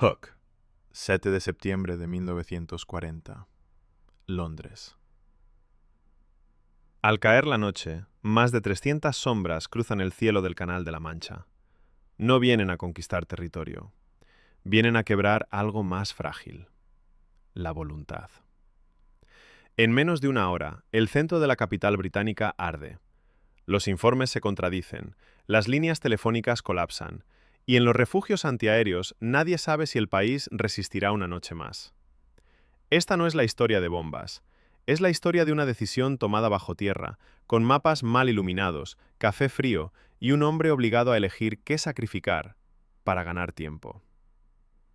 Hook, 7 de septiembre de 1940, Londres. Al caer la noche, más de 300 sombras cruzan el cielo del Canal de la Mancha. No vienen a conquistar territorio, vienen a quebrar algo más frágil, la voluntad. En menos de una hora, el centro de la capital británica arde. Los informes se contradicen, las líneas telefónicas colapsan, y en los refugios antiaéreos nadie sabe si el país resistirá una noche más. Esta no es la historia de bombas, es la historia de una decisión tomada bajo tierra, con mapas mal iluminados, café frío y un hombre obligado a elegir qué sacrificar para ganar tiempo.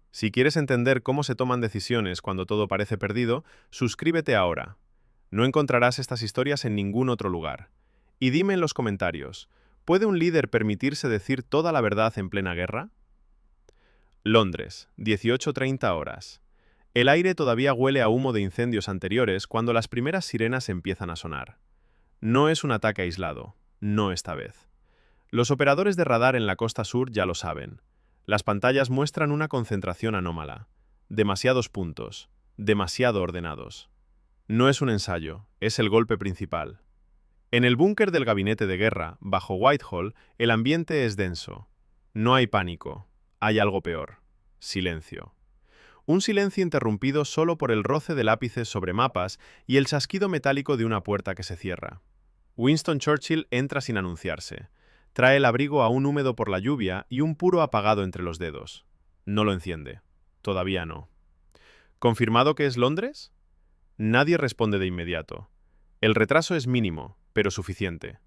Si quieres entender cómo se toman decisiones cuando todo parece perdido, suscríbete ahora. No encontrarás estas historias en ningún otro lugar. Y dime en los comentarios, ¿puede un líder permitirse decir toda la verdad en plena guerra? Londres, 18:30 horas. El aire todavía huele a humo de incendios anteriores cuando las primeras sirenas empiezan a sonar. No es un ataque aislado, no esta vez. Los operadores de radar en la costa sur ya lo saben. Las pantallas muestran una concentración anómala. Demasiados puntos, demasiado ordenados. No es un ensayo, es el golpe principal. En el búnker del gabinete de guerra, bajo Whitehall, el ambiente es denso. No hay pánico, hay algo peor. Silencio. Un silencio interrumpido solo por el roce de lápices sobre mapas y el chasquido metálico de una puerta que se cierra. Winston Churchill entra sin anunciarse. Trae el abrigo aún húmedo por la lluvia y un puro apagado entre los dedos. No lo enciende. Todavía no. ¿Confirmado que es Londres? Nadie responde de inmediato. El retraso es mínimo, pero suficiente.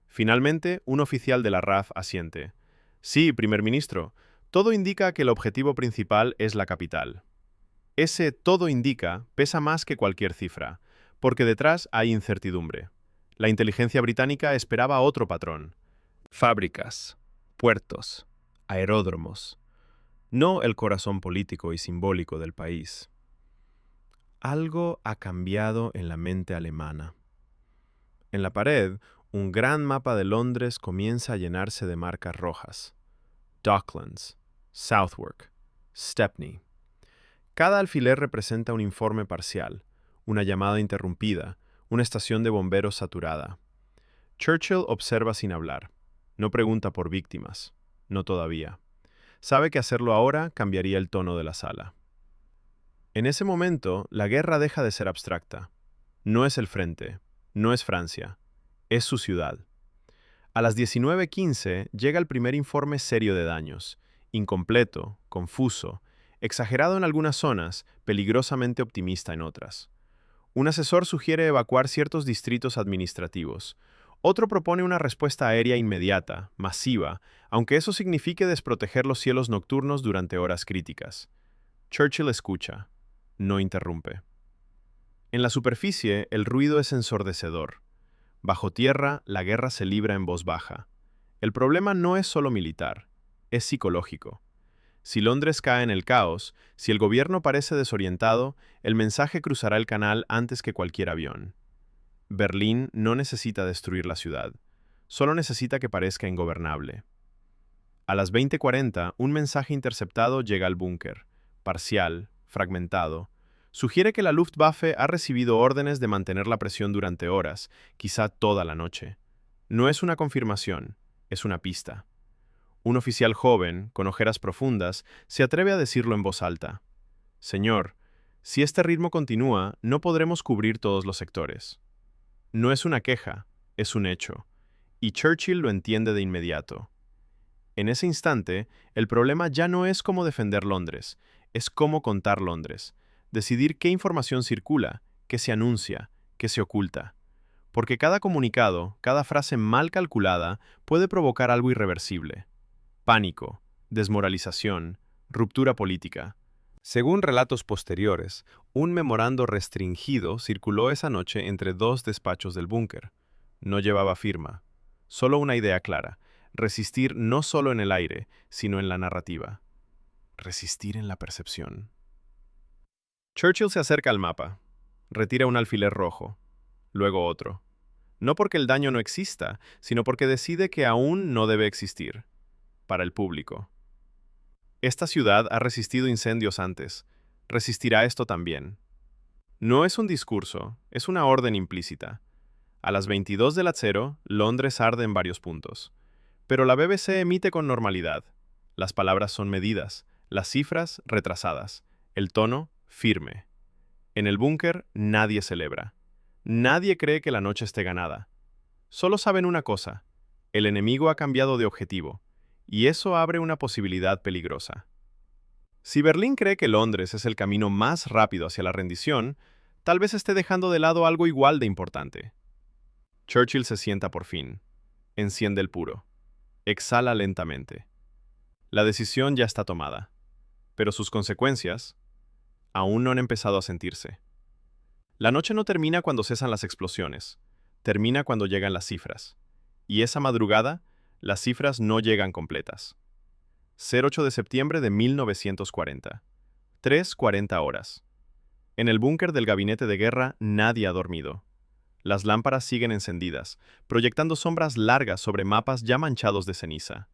Finalmente, un oficial de la RAF asiente. Sí, primer ministro, todo indica que el objetivo principal es la capital. Ese todo indica pesa más que cualquier cifra, porque detrás hay incertidumbre. La inteligencia británica esperaba otro patrón. Fábricas, puertos, aeródromos. No el corazón político y simbólico del país. Algo ha cambiado en la mente alemana. En la pared, un gran mapa de Londres comienza a llenarse de marcas rojas. Docklands, Southwark, Stepney. Cada alfiler representa un informe parcial, una llamada interrumpida, una estación de bomberos saturada. Churchill observa sin hablar. No pregunta por víctimas. No todavía. Sabe que hacerlo ahora cambiaría el tono de la sala. En ese momento, la guerra deja de ser abstracta. No es el frente, no es Francia, es su ciudad. A las 19:15 llega el primer informe serio de daños, incompleto, confuso, exagerado en algunas zonas, peligrosamente optimista en otras. Un asesor sugiere evacuar ciertos distritos administrativos. Otro propone una respuesta aérea inmediata, masiva, aunque eso signifique desproteger los cielos nocturnos durante horas críticas. Churchill escucha, no interrumpe. En la superficie, el ruido es ensordecedor. Bajo tierra, la guerra se libra en voz baja. El problema no es solo militar, es psicológico. Si Londres cae en el caos, si el gobierno parece desorientado, el mensaje cruzará el canal antes que cualquier avión. Berlín no necesita destruir la ciudad, solo necesita que parezca ingobernable. A las 20:40, un mensaje interceptado llega al búnker, parcial, fragmentado. Sugiere que la Luftwaffe ha recibido órdenes de mantener la presión durante horas, quizá toda la noche. No es una confirmación, es una pista. Un oficial joven, con ojeras profundas, se atreve a decirlo en voz alta. Señor, si este ritmo continúa, no podremos cubrir todos los sectores. No es una queja, es un hecho. Y Churchill lo entiende de inmediato. En ese instante, el problema ya no es cómo defender Londres, es cómo contar Londres. Decidir qué información circula, qué se anuncia, qué se oculta. Porque cada comunicado, cada frase mal calculada, puede provocar algo irreversible. Pánico, desmoralización, ruptura política. Según relatos posteriores, un memorando restringido circuló esa noche entre dos despachos del búnker. No llevaba firma, solo una idea clara: resistir no solo en el aire, sino en la narrativa. Resistir en la percepción. Churchill se acerca al mapa, retira un alfiler rojo, luego otro. No porque el daño no exista, sino porque decide que aún no debe existir. Para el público. Esta ciudad ha resistido incendios antes. Resistirá esto también. No es un discurso, es una orden implícita. A las 22 del acero, Londres arde en varios puntos. Pero la BBC emite con normalidad. Las palabras son medidas, las cifras retrasadas, el tono firme. En el búnker nadie celebra. Nadie cree que la noche esté ganada. Solo saben una cosa: el enemigo ha cambiado de objetivo, y eso abre una posibilidad peligrosa. Si Berlín cree que Londres es el camino más rápido hacia la rendición, tal vez esté dejando de lado algo igual de importante. Churchill se sienta por fin. Enciende el puro. Exhala lentamente. La decisión ya está tomada, pero sus consecuencias aún no han empezado a sentirse. La noche no termina cuando cesan las explosiones, termina cuando llegan las cifras. Y esa madrugada, las cifras no llegan completas. 08 de septiembre de 1940. 3:40 horas. En el búnker del gabinete de guerra nadie ha dormido. Las lámparas siguen encendidas, proyectando sombras largas sobre mapas ya manchados de ceniza.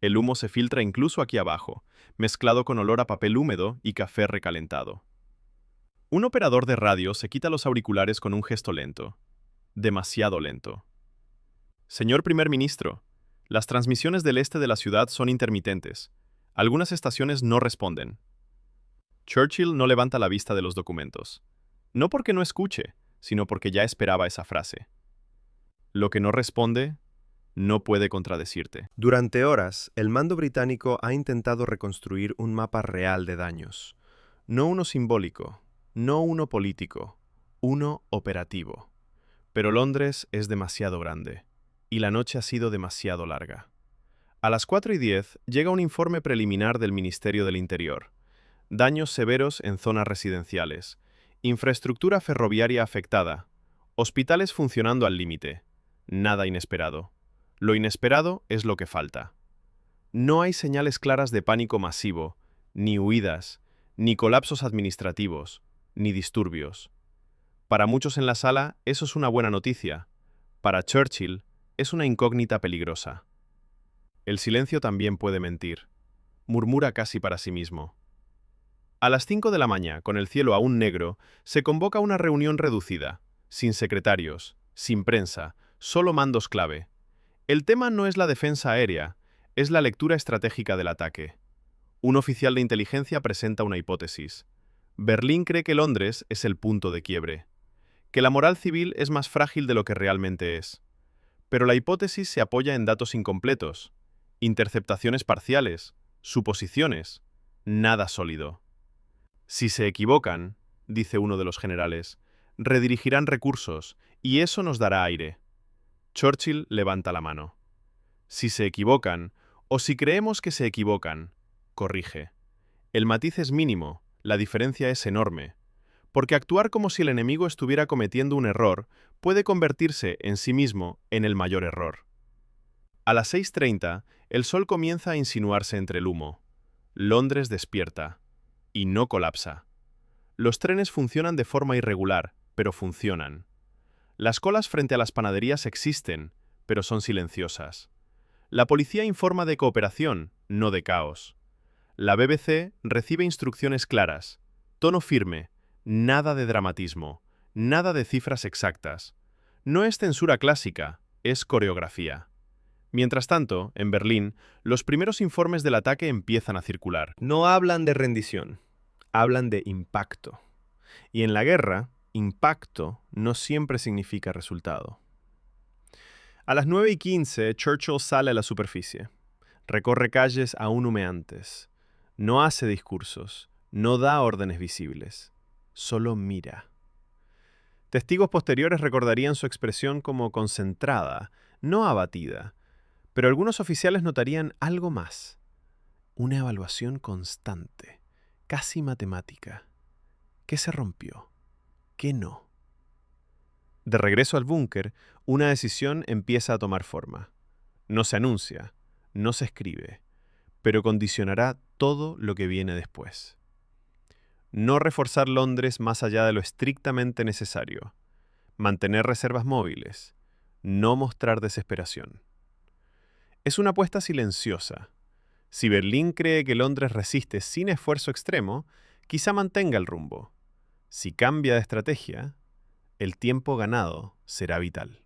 El humo se filtra incluso aquí abajo, mezclado con olor a papel húmedo y café recalentado. Un operador de radio se quita los auriculares con un gesto lento. Demasiado lento. Señor primer ministro, las transmisiones del este de la ciudad son intermitentes. Algunas estaciones no responden. Churchill no levanta la vista de los documentos. No porque no escuche, sino porque ya esperaba esa frase. Lo que no responde, no puede contradecirte. Durante horas, el mando británico ha intentado reconstruir un mapa real de daños. No uno simbólico, no uno político, uno operativo. Pero Londres es demasiado grande, y la noche ha sido demasiado larga. A las 4:10 llega un informe preliminar del Ministerio del Interior. Daños severos en zonas residenciales, infraestructura ferroviaria afectada, hospitales funcionando al límite. Nada inesperado. Lo inesperado es lo que falta. No hay señales claras de pánico masivo, ni huidas, ni colapsos administrativos, ni disturbios. Para muchos en la sala, eso es una buena noticia. Para Churchill, es una incógnita peligrosa. El silencio también puede mentir. Murmura casi para sí mismo. A las 5 de la mañana, con el cielo aún negro, se convoca una reunión reducida, sin secretarios, sin prensa, solo mandos clave. El tema no es la defensa aérea, es la lectura estratégica del ataque. Un oficial de inteligencia presenta una hipótesis. Berlín cree que Londres es el punto de quiebre, que la moral civil es más frágil de lo que realmente es. Pero la hipótesis se apoya en datos incompletos, interceptaciones parciales, suposiciones, nada sólido. Si se equivocan, dice uno de los generales, redirigirán recursos y eso nos dará aire. Churchill levanta la mano. Si se equivocan, o si creemos que se equivocan, corrige. El matiz es mínimo, la diferencia es enorme, porque actuar como si el enemigo estuviera cometiendo un error puede convertirse en sí mismo en el mayor error. A las 6:30, el sol comienza a insinuarse entre el humo. Londres despierta. Y no colapsa. Los trenes funcionan de forma irregular, pero funcionan. Las colas frente a las panaderías existen, pero son silenciosas. La policía informa de cooperación, no de caos. La BBC recibe instrucciones claras, tono firme, nada de dramatismo, nada de cifras exactas. No es censura clásica, es coreografía. Mientras tanto, en Berlín, los primeros informes del ataque empiezan a circular. No hablan de rendición, hablan de impacto. Y en la guerra, impacto no siempre significa resultado. A las 9:15, Churchill sale a la superficie. Recorre calles aún humeantes. No hace discursos, no da órdenes visibles. Solo mira. Testigos posteriores recordarían su expresión como concentrada, no abatida. Pero algunos oficiales notarían algo más. Una evaluación constante, casi matemática. ¿Qué se rompió? ¿Qué no? De regreso al búnker, una decisión empieza a tomar forma. No se anuncia, no se escribe, pero condicionará todo lo que viene después. No reforzar Londres más allá de lo estrictamente necesario. Mantener reservas móviles. No mostrar desesperación. Es una apuesta silenciosa, Si Berlín cree que Londres resiste sin esfuerzo extremo, quizá mantenga el rumbo. Si cambia de estrategia, el tiempo ganado será vital.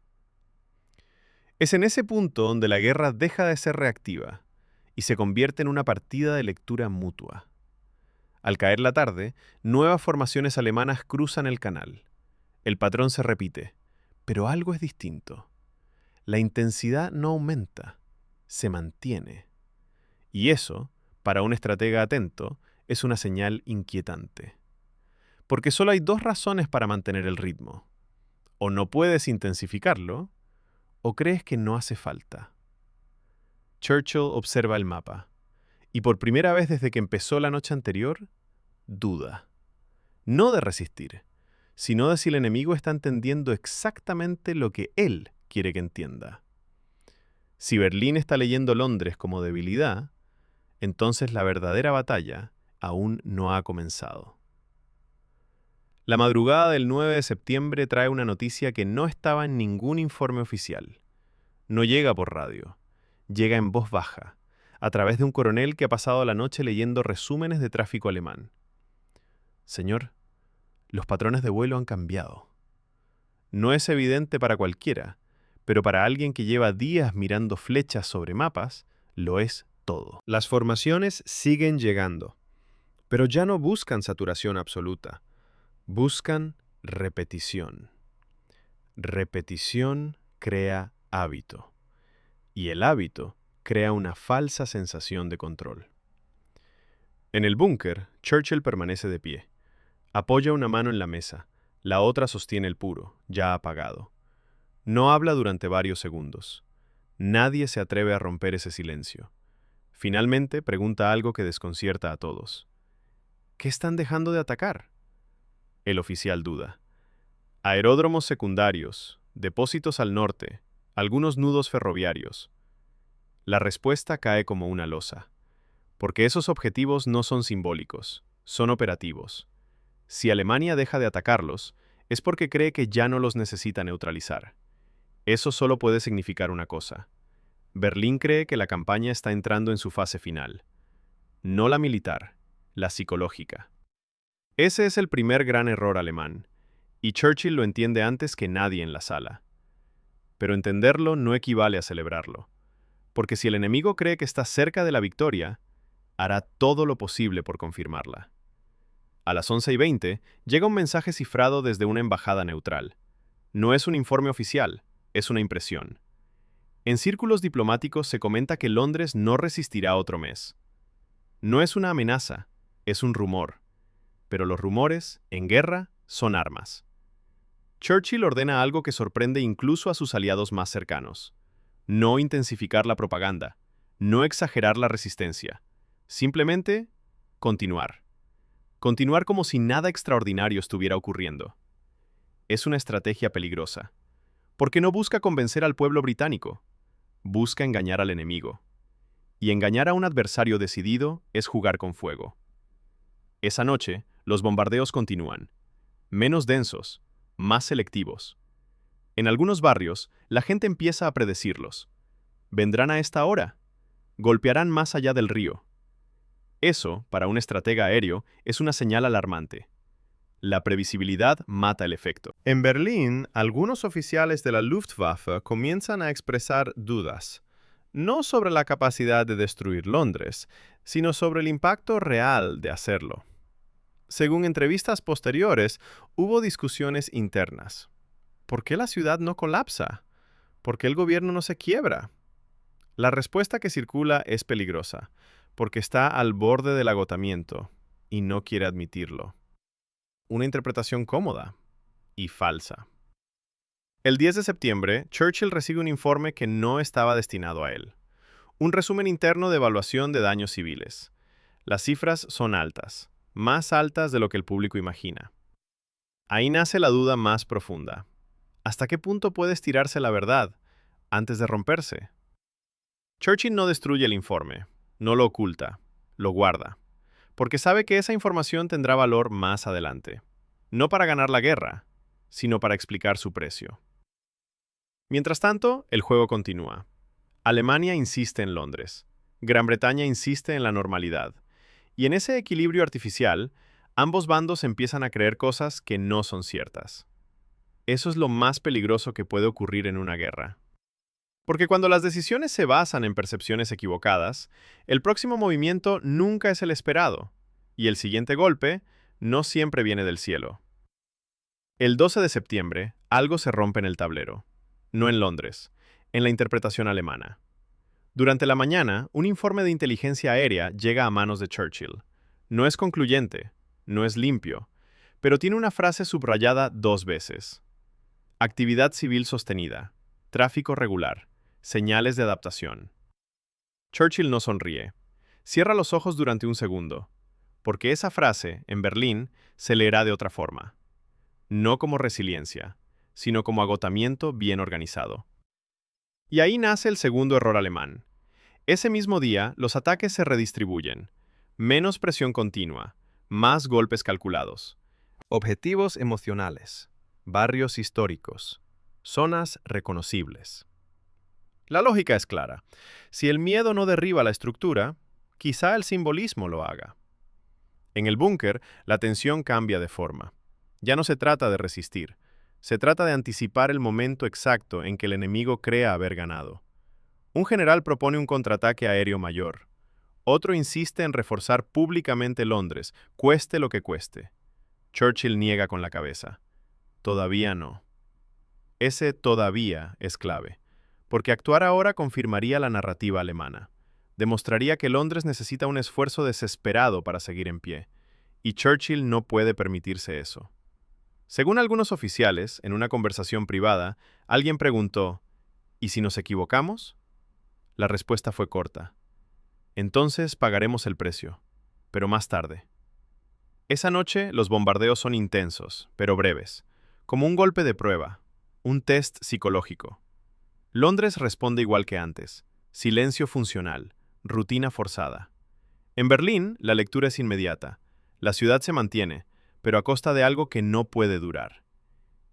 Es en ese punto donde la guerra deja de ser reactiva y se convierte en una partida de lectura mutua. Al caer la tarde, nuevas formaciones alemanas cruzan el canal. El patrón se repite, pero algo es distinto. La intensidad no aumenta, se mantiene. Y eso, para un estratega atento, es una señal inquietante. Porque solo hay dos razones para mantener el ritmo. O no puedes intensificarlo, o crees que no hace falta. Churchill observa el mapa, y por primera vez desde que empezó la noche anterior, duda. No de resistir, sino de si el enemigo está entendiendo exactamente lo que él quiere que entienda. Si Berlín está leyendo Londres como debilidad, entonces la verdadera batalla aún no ha comenzado. La madrugada del 9 de septiembre trae una noticia que no estaba en ningún informe oficial. No llega por radio, llega en voz baja, a través de un coronel que ha pasado la noche leyendo resúmenes de tráfico alemán. Señor, los patrones de vuelo han cambiado. No es evidente para cualquiera, pero para alguien que lleva días mirando flechas sobre mapas, lo es todo. Las formaciones siguen llegando, pero ya no buscan saturación absoluta. Buscan repetición. Repetición crea hábito. Y el hábito crea una falsa sensación de control. En el búnker, Churchill permanece de pie. Apoya una mano en la mesa, la otra sostiene el puro, ya apagado. No habla durante varios segundos. Nadie se atreve a romper ese silencio. Finalmente pregunta algo que desconcierta a todos. ¿Qué están dejando de atacar? El oficial duda. Aeródromos secundarios, depósitos al norte, algunos nudos ferroviarios. La respuesta cae como una losa, porque esos objetivos no son simbólicos, son operativos. Si Alemania deja de atacarlos, es porque cree que ya no los necesita neutralizar. Eso solo puede significar una cosa. Berlín cree que la campaña está entrando en su fase final. No la militar, la psicológica. Ese es el primer gran error alemán, y Churchill lo entiende antes que nadie en la sala. Pero entenderlo no equivale a celebrarlo, porque si el enemigo cree que está cerca de la victoria, hará todo lo posible por confirmarla. A las 11:20 llega un mensaje cifrado desde una embajada neutral. No es un informe oficial, es una impresión. En círculos diplomáticos se comenta que Londres no resistirá otro mes. No es una amenaza, es un rumor. Pero los rumores, en guerra, son armas. Churchill ordena algo que sorprende incluso a sus aliados más cercanos. No intensificar la propaganda, no exagerar la resistencia. Simplemente, continuar. Continuar como si nada extraordinario estuviera ocurriendo. Es una estrategia peligrosa, porque no busca convencer al pueblo británico, busca engañar al enemigo. Y engañar a un adversario decidido es jugar con fuego. Esa noche, los bombardeos continúan, menos densos, más selectivos. En algunos barrios, la gente empieza a predecirlos. ¿Vendrán a esta hora? ¿Golpearán más allá del río? Eso, para un estratega aéreo, es una señal alarmante. La previsibilidad mata el efecto. En Berlín, algunos oficiales de la Luftwaffe comienzan a expresar dudas, no sobre la capacidad de destruir Londres, sino sobre el impacto real de hacerlo. Según entrevistas posteriores, hubo discusiones internas. ¿Por qué la ciudad no colapsa? ¿Por qué el gobierno no se quiebra? La respuesta que circula es peligrosa, porque está al borde del agotamiento y no quiere admitirlo. Una interpretación cómoda y falsa. El 10 de septiembre, Churchill recibe un informe que no estaba destinado a él. Un resumen interno de evaluación de daños civiles. Las cifras son altas, más altas de lo que el público imagina. Ahí nace la duda más profunda. ¿Hasta qué punto puede estirarse la verdad antes de romperse? Churchill no destruye el informe, no lo oculta, lo guarda, porque sabe que esa información tendrá valor más adelante. No para ganar la guerra, sino para explicar su precio. Mientras tanto, el juego continúa. Alemania insiste en Londres. Gran Bretaña insiste en la normalidad. Y en ese equilibrio artificial, ambos bandos empiezan a creer cosas que no son ciertas. Eso es lo más peligroso que puede ocurrir en una guerra. Porque cuando las decisiones se basan en percepciones equivocadas, el próximo movimiento nunca es el esperado, y el siguiente golpe no siempre viene del cielo. El 12 de septiembre, algo se rompe en el tablero. No en Londres, en la interpretación alemana. Durante la mañana, un informe de inteligencia aérea llega a manos de Churchill. No es concluyente, no es limpio, pero tiene una frase subrayada 2 veces. Actividad civil sostenida, tráfico regular, señales de adaptación. Churchill no sonríe. Cierra los ojos durante un segundo, porque esa frase, en Berlín, se leerá de otra forma. No como resiliencia, sino como agotamiento bien organizado. Y ahí nace el segundo error alemán. Ese mismo día, los ataques se redistribuyen. Menos presión continua, más golpes calculados. Objetivos emocionales, barrios históricos, zonas reconocibles. La lógica es clara. Si el miedo no derriba la estructura, quizá el simbolismo lo haga. En el búnker, la tensión cambia de forma. Ya no se trata de resistir, se trata de anticipar el momento exacto en que el enemigo crea haber ganado. Un general propone un contraataque aéreo mayor. Otro insiste en reforzar públicamente Londres, cueste lo que cueste. Churchill niega con la cabeza. Todavía no. Ese todavía es clave, porque actuar ahora confirmaría la narrativa alemana. Demostraría que Londres necesita un esfuerzo desesperado para seguir en pie, y Churchill no puede permitirse eso. Según algunos oficiales, en una conversación privada, alguien preguntó, ¿y si nos equivocamos? La respuesta fue corta. Entonces pagaremos el precio, pero más tarde. Esa noche los bombardeos son intensos, pero breves, como un golpe de prueba, un test psicológico. Londres responde igual que antes, silencio funcional, rutina forzada. En Berlín, la lectura es inmediata. La ciudad se mantiene, pero a costa de algo que no puede durar.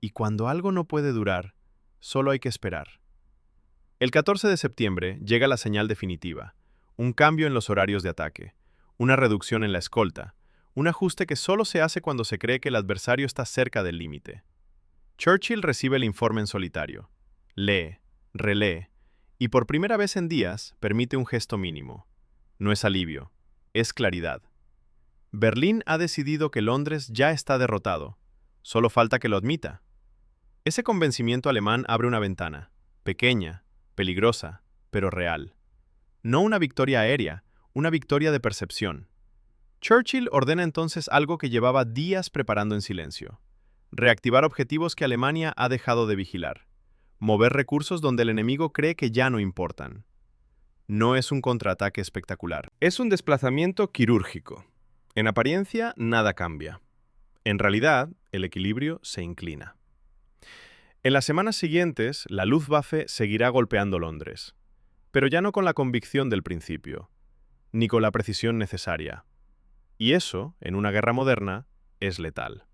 Y cuando algo no puede durar, solo hay que esperar. El 14 de septiembre llega la señal definitiva, un cambio en los horarios de ataque, una reducción en la escolta, un ajuste que solo se hace cuando se cree que el adversario está cerca del límite. Churchill recibe el informe en solitario. Lee, relee, y por primera vez en días permite un gesto mínimo. No es alivio, es claridad. Berlín ha decidido que Londres ya está derrotado. Solo falta que lo admita. Ese convencimiento alemán abre una ventana, pequeña, peligrosa, pero real. No una victoria aérea, una victoria de percepción. Churchill ordena entonces algo que llevaba días preparando en silencio. Reactivar objetivos que Alemania ha dejado de vigilar. Mover recursos donde el enemigo cree que ya no importan. No es un contraataque espectacular. Es un desplazamiento quirúrgico. En apariencia, nada cambia. En realidad, el equilibrio se inclina. En las semanas siguientes, la Luftwaffe seguirá golpeando Londres, pero ya no con la convicción del principio, ni con la precisión necesaria. Y eso, en una guerra moderna, es letal.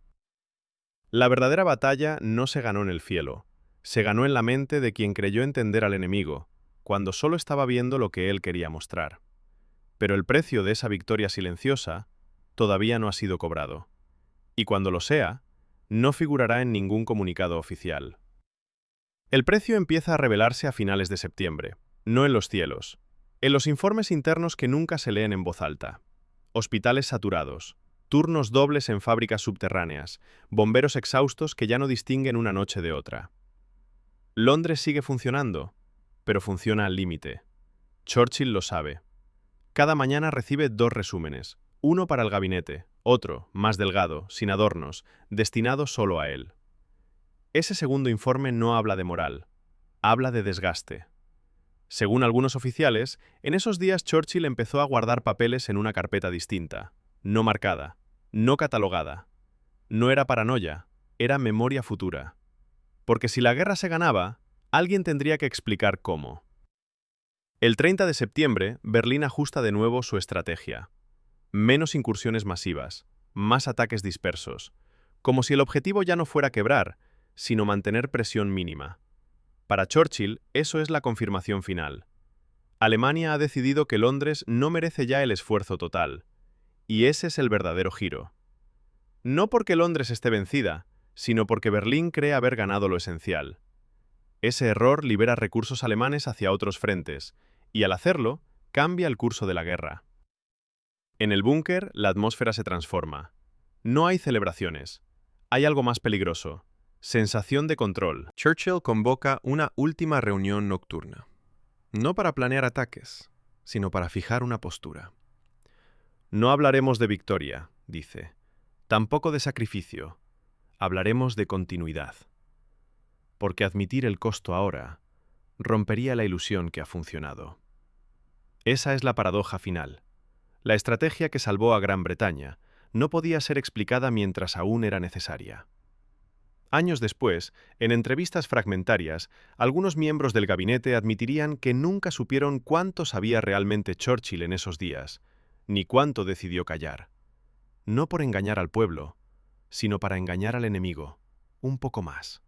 La verdadera batalla no se ganó en el cielo, se ganó en la mente de quien creyó entender al enemigo, cuando solo estaba viendo lo que él quería mostrar. Pero el precio de esa victoria silenciosa todavía no ha sido cobrado. Y cuando lo sea, no figurará en ningún comunicado oficial. El precio empieza a revelarse a finales de septiembre, no en los cielos, en los informes internos que nunca se leen en voz alta. Hospitales saturados, turnos dobles en fábricas subterráneas, bomberos exhaustos que ya no distinguen una noche de otra. Londres sigue funcionando, pero funciona al límite. Churchill lo sabe. Cada mañana recibe 2 resúmenes, uno para el gabinete, otro, más delgado, sin adornos, destinado solo a él. Ese segundo informe no habla de moral, habla de desgaste. Según algunos oficiales, en esos días Churchill empezó a guardar papeles en una carpeta distinta, no marcada, no catalogada. No era paranoia, era memoria futura. Porque si la guerra se ganaba, alguien tendría que explicar cómo. El 30 de septiembre, Berlín ajusta de nuevo su estrategia. Menos incursiones masivas, más ataques dispersos, como si el objetivo ya no fuera quebrar, sino mantener presión mínima. Para Churchill, eso es la confirmación final. Alemania ha decidido que Londres no merece ya el esfuerzo total, y ese es el verdadero giro. No porque Londres esté vencida, sino porque Berlín cree haber ganado lo esencial. Ese error libera recursos alemanes hacia otros frentes, y al hacerlo, cambia el curso de la guerra. En el búnker, la atmósfera se transforma. No hay celebraciones. Hay algo más peligroso. Sensación de control. Churchill convoca una última reunión nocturna. No para planear ataques, sino para fijar una postura. No hablaremos de victoria, dice. Tampoco de sacrificio. Hablaremos de continuidad. Porque admitir el costo ahora rompería la ilusión que ha funcionado. Esa es la paradoja final. La estrategia que salvó a Gran Bretaña no podía ser explicada mientras aún era necesaria. Años después, en entrevistas fragmentarias, algunos miembros del gabinete admitirían que nunca supieron cuánto sabía realmente Churchill en esos días, ni cuánto decidió callar. No por engañar al pueblo, sino para engañar al enemigo, un poco más.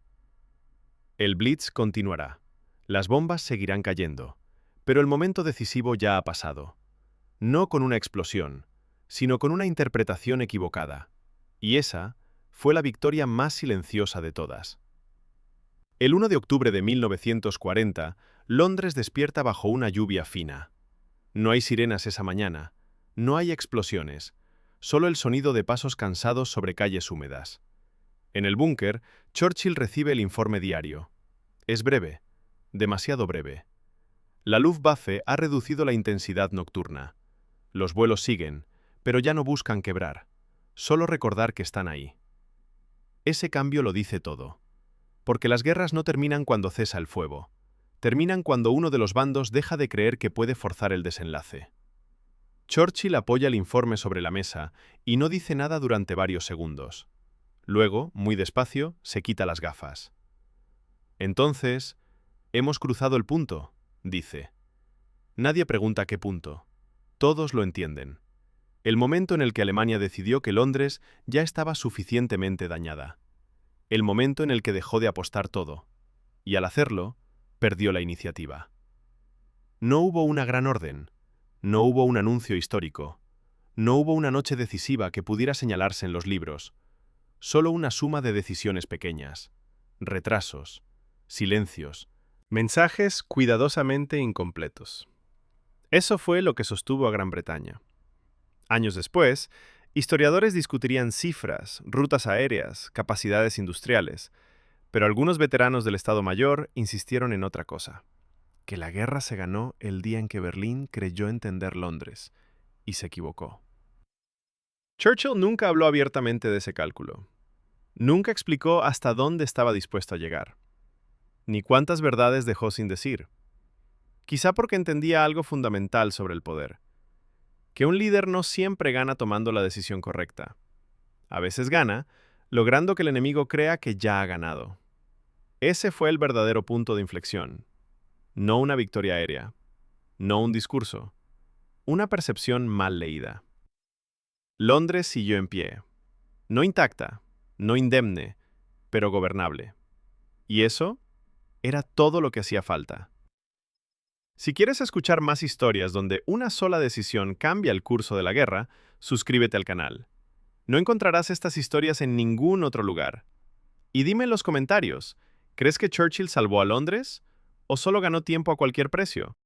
El Blitz continuará. Las bombas seguirán cayendo, pero el momento decisivo ya ha pasado. No con una explosión, sino con una interpretación equivocada. Y esa fue la victoria más silenciosa de todas. El 1 de octubre de 1940, Londres despierta bajo una lluvia fina. No hay sirenas esa mañana, no hay explosiones, solo el sonido de pasos cansados sobre calles húmedas. En el búnker, Churchill recibe el informe diario. Es breve, demasiado breve. La Luftwaffe ha reducido la intensidad nocturna. Los vuelos siguen, pero ya no buscan quebrar, solo recordar que están ahí. Ese cambio lo dice todo. Porque las guerras no terminan cuando cesa el fuego. Terminan cuando uno de los bandos deja de creer que puede forzar el desenlace. Churchill apoya el informe sobre la mesa y no dice nada durante varios segundos. Luego, muy despacio, se quita las gafas. Entonces, hemos cruzado el punto, dice. Nadie pregunta qué punto. Todos lo entienden. El momento en el que Alemania decidió que Londres ya estaba suficientemente dañada. El momento en el que dejó de apostar todo. Y al hacerlo, perdió la iniciativa. No hubo una gran orden. No hubo un anuncio histórico. No hubo una noche decisiva que pudiera señalarse en los libros. Solo una suma de decisiones pequeñas. Retrasos. Silencios. Mensajes cuidadosamente incompletos. Eso fue lo que sostuvo a Gran Bretaña. Años después, historiadores discutirían cifras, rutas aéreas, capacidades industriales, pero algunos veteranos del Estado Mayor insistieron en otra cosa, que la guerra se ganó el día en que Berlín creyó entender Londres, y se equivocó. Churchill nunca habló abiertamente de ese cálculo. Nunca explicó hasta dónde estaba dispuesto a llegar, ni cuántas verdades dejó sin decir. Quizá porque entendía algo fundamental sobre el poder. Que un líder no siempre gana tomando la decisión correcta. A veces gana, logrando que el enemigo crea que ya ha ganado. Ese fue el verdadero punto de inflexión. No una victoria aérea. No un discurso. Una percepción mal leída. Londres siguió en pie. No intacta, no indemne, pero gobernable. Y eso era todo lo que hacía falta. Si quieres escuchar más historias donde una sola decisión cambia el curso de la guerra, suscríbete al canal. No encontrarás estas historias en ningún otro lugar. Y dime en los comentarios, ¿crees que Churchill salvó a Londres? ¿O solo ganó tiempo a cualquier precio?